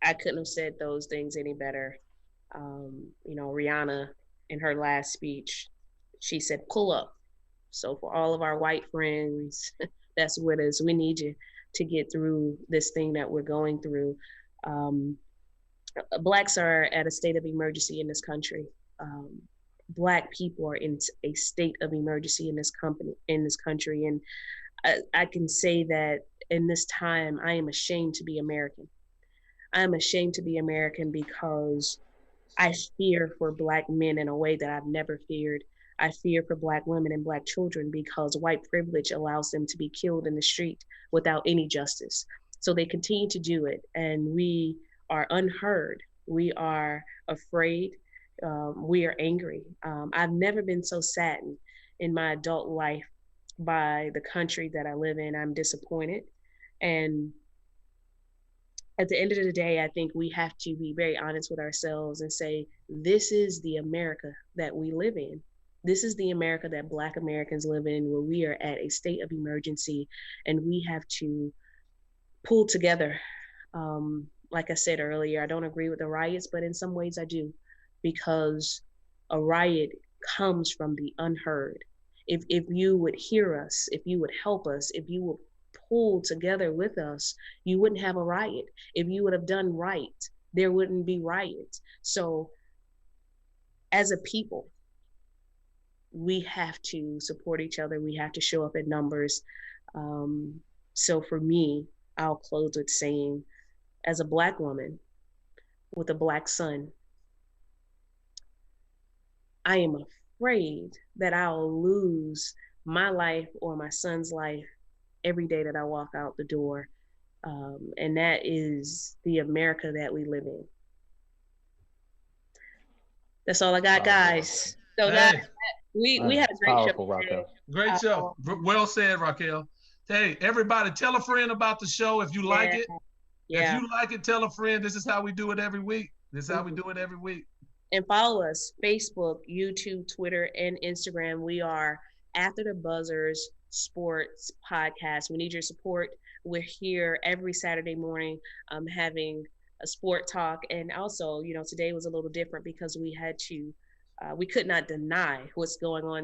I couldn't have said those things any better. Rihanna, in her last speech, she said, pull up. So for all of our white friends that's with us, we need you to get through this thing that we're going through. Blacks are at a state of emergency in this country. Black people are in a state of emergency in this country. And I can say that in this time, I am ashamed to be American. I am ashamed to be American because I fear for Black men in a way that I've never feared. I fear for Black women and Black children because white privilege allows them to be killed in the street without any justice. So they continue to do it, and we are unheard. We are afraid. We are angry. I've never been so saddened in my adult life by the country that I live in. I'm disappointed. And at the end of the day, I think we have to be very honest with ourselves and say, this is the America that we live in. This is the America that Black Americans live in, where we are at a state of emergency and we have to pull together. Like I said earlier, I don't agree with the riots, but in some ways I do, because a riot comes from the unheard. If you would hear us, if you would help us, if you would pull together with us, you wouldn't have a riot. If you would have done right, there wouldn't be riots. So as a people, we have to support each other. We have to show up in numbers. So for me, I'll close with saying, as a Black woman with a Black son, I am afraid that I'll lose my life or my son's life every day that I walk out the door. And that is the America that we live in. That's all I got, guys. So guys, we had a great show. Raquel. Great show. Well said, Raquel. Hey, everybody, tell a friend about the show if you like it. If you like it, tell a friend. This is how we do it every week. And follow us, Facebook, YouTube, Twitter, and Instagram. We are After the Buzzers Sports Podcast. We need your support. We're here every Saturday morning having a sport talk. And also, today was a little different because we could not deny what's going on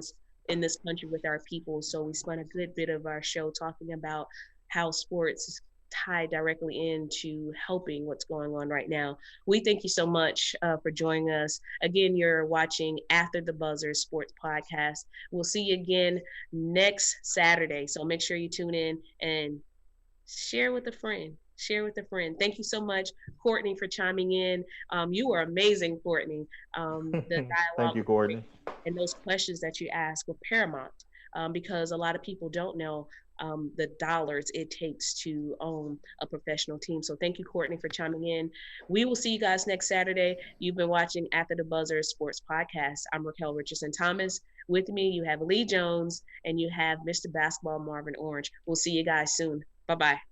in this country with our people. So we spent a good bit of our show talking about how sports tie directly into helping what's going on right now. We thank you so much for joining us. Again, you're watching After the Buzzer Sports Podcast. We'll see you again next Saturday. So make sure you tune in and share with a friend. Thank you so much, Courtney, for chiming in. You were amazing, Courtney. The dialogue Thank you, Courtney. And those questions that you asked were paramount because a lot of people don't know the dollars it takes to own a professional team. So thank you, Courtney, for chiming in. We will see you guys next Saturday. You've been watching After the Buzzer Sports Podcast. I'm Raquel Richardson Thomas. With me, you have Lee Jones and you have Mr. Basketball Marvin Orange. We'll see you guys soon. Bye-bye.